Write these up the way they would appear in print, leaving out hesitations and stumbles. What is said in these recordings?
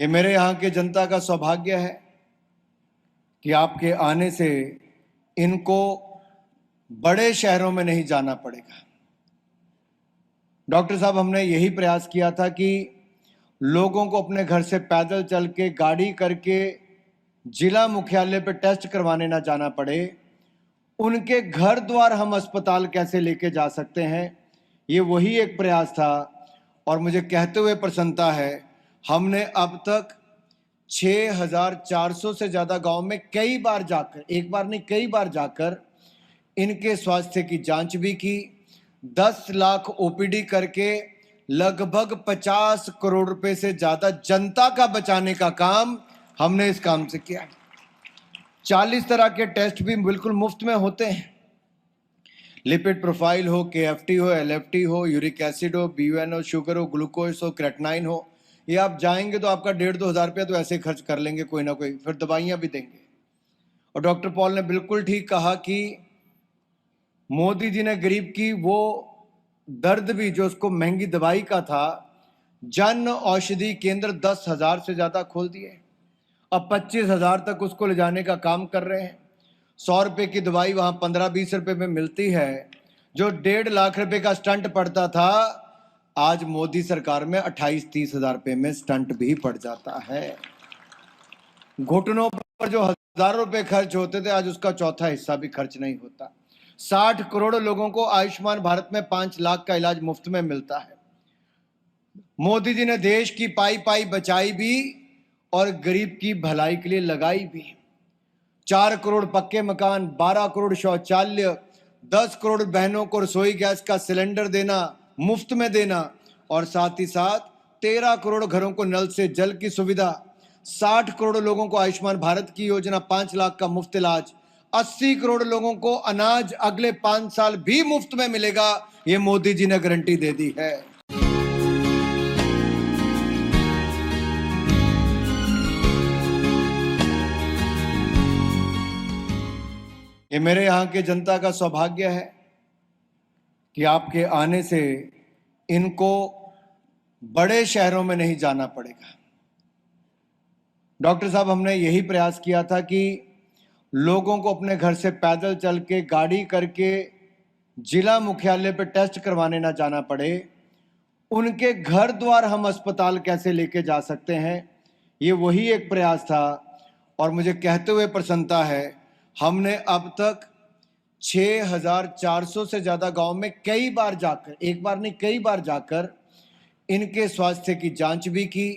ये मेरे यहाँ के जनता का सौभाग्य है कि आपके आने से इनको बड़े शहरों में नहीं जाना पड़ेगा। डॉक्टर साहब, हमने यही प्रयास किया था कि लोगों को अपने घर से पैदल चल के गाड़ी करके जिला मुख्यालय पे टेस्ट करवाने ना जाना पड़े। उनके घर द्वार हम अस्पताल कैसे लेके जा सकते हैं, ये वही एक प्रयास था। और मुझे कहते हुए प्रसन्नता है, हमने अब तक 6,400 से ज़्यादा गांव में कई बार जाकर, एक बार नहीं कई बार जाकर इनके स्वास्थ्य की जांच भी की। 10 लाख ओपीडी करके लगभग 50 करोड़ रुपए से ज़्यादा जनता का बचाने का काम हमने इस काम से किया। 40 तरह के टेस्ट भी बिल्कुल मुफ्त में होते हैं। लिपिड प्रोफाइल हो, KFT हो, LFT हो, यूरिक एसिड हो, BUN हो, शुगर हो, ग्लूकोज हो, क्रेटनाइन हो, ये आप जाएंगे तो आपका 1,500-2,000 रुपया तो ऐसे खर्च कर लेंगे कोई ना कोई, फिर दवाइयाँ भी देंगे। और डॉक्टर पॉल ने बिल्कुल ठीक कहा कि मोदी जी ने गरीब की वो दर्द भी जो उसको महंगी दवाई का था, जन औषधि केंद्र 10,000 से ज़्यादा खोल दिए। अब 25,000 तक उसको ले जाने का काम कर रहे हैं। 100 रुपये की दवाई वहाँ 15-20 रुपये में मिलती है। जो 1.5 लाख रुपए का स्टंट पड़ता था, आज मोदी सरकार में 28-30 हज़ार रुपये में स्टंट भी पड़ जाता है। घुटनों पर जो हजारों रुपए खर्च होते थे, आज उसका चौथा हिस्सा भी खर्च नहीं होता। 60 करोड़ लोगों को आयुष्मान भारत में 5 लाख का इलाज मुफ्त में मिलता है। मोदी जी ने देश की पाई पाई बचाई भी और गरीब की भलाई के लिए लगाई भी। 4 करोड़ पक्के मकान, 12 करोड़ शौचालय, 10 करोड़ बहनों को रसोई गैस का सिलेंडर देना, मुफ्त में देना, और साथ ही साथ 13 करोड़ घरों को नल से जल की सुविधा, 60 करोड़ लोगों को आयुष्मान भारत की योजना, 5 लाख का मुफ्त इलाज, 80 करोड़ लोगों को अनाज अगले 5 साल भी मुफ्त में मिलेगा। ये मोदी जी ने गारंटी दे दी है। ये मेरे यहाँ के जनता का सौभाग्य है कि आपके आने से इनको बड़े शहरों में नहीं जाना पड़ेगा। डॉक्टर साहब, हमने यही प्रयास किया था कि लोगों को अपने घर से पैदल चल के गाड़ी करके जिला मुख्यालय पे टेस्ट करवाने ना जाना पड़े। उनके घर द्वार हम अस्पताल कैसे लेके जा सकते हैं, ये वही एक प्रयास था। और मुझे कहते हुए प्रसन्नता है, हमने अब तक 6,400 से ज़्यादा गांव में कई बार जाकर, एक बार नहीं कई बार जाकर इनके स्वास्थ्य की जांच भी की।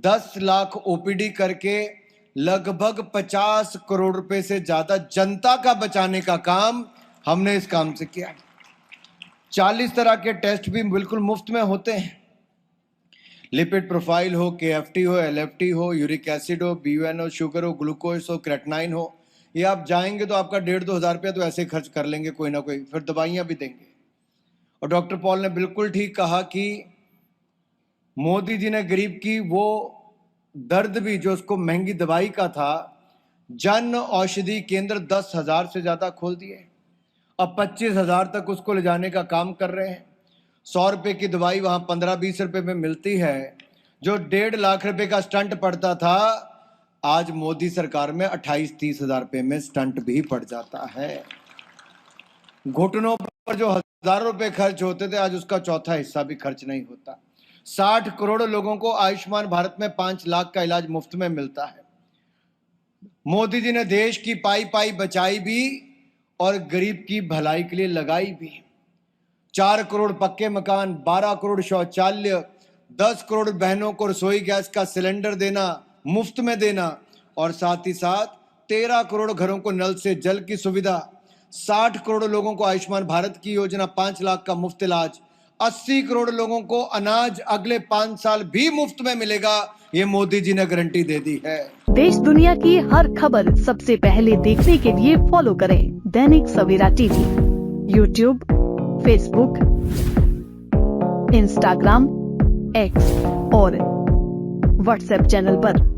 10 लाख ओपीडी करके लगभग 50 करोड़ रुपए से ज़्यादा जनता का बचाने का काम हमने इस काम से किया। 40 तरह के टेस्ट भी बिल्कुल मुफ्त में होते हैं। लिपिड प्रोफाइल हो, KFT हो, LFT हो, यूरिक एसिड हो, BUN हो, शुगर हो, ग्लूकोज हो, क्रेटनाइन हो, ये आप जाएंगे तो आपका 1,500-2,000 रुपया तो ऐसे खर्च कर लेंगे कोई ना कोई, फिर दवाइयाँ भी देंगे। और डॉक्टर पॉल ने बिल्कुल ठीक कहा कि मोदी जी ने गरीब की वो दर्द भी जो उसको महंगी दवाई का था, जन औषधि केंद्र 10,000 से ज़्यादा खोल दिए। अब 25,000 तक उसको ले जाने का काम कर रहे हैं। 100 रुपये की दवाई वहाँ 15-20 रुपये में मिलती है। जो 1.5 लाख रुपए का स्टंट पड़ता था, आज मोदी सरकार में 28-30 हज़ार रुपये में स्टंट भी पड़ जाता है। घुटनों पर जो हजारों रुपए खर्च होते थे, आज उसका चौथा हिस्सा भी खर्च नहीं होता। 60 करोड़ लोगों को आयुष्मान भारत में 5 लाख का इलाज मुफ्त में मिलता है। मोदी जी ने देश की पाई पाई बचाई भी और गरीब की भलाई के लिए लगाई भी। 4 करोड़ पक्के मकान, 12 करोड़ शौचालय, 10 करोड़ बहनों को रसोई गैस का सिलेंडर देना, मुफ्त में देना, और साथ ही साथ 13 करोड़ घरों को नल से जल की सुविधा, 60 करोड़ लोगों को आयुष्मान भारत की योजना, 5 लाख का मुफ्त इलाज, 80 करोड़ लोगों को अनाज अगले 5 साल भी मुफ्त में मिलेगा। ये मोदी जी ने गारंटी दे दी है। देश दुनिया की हर खबर सबसे पहले देखने के लिए फॉलो करें Dainik Savera TV, YouTube, Facebook, Instagram, X और व्हाट्सएप चैनल पर।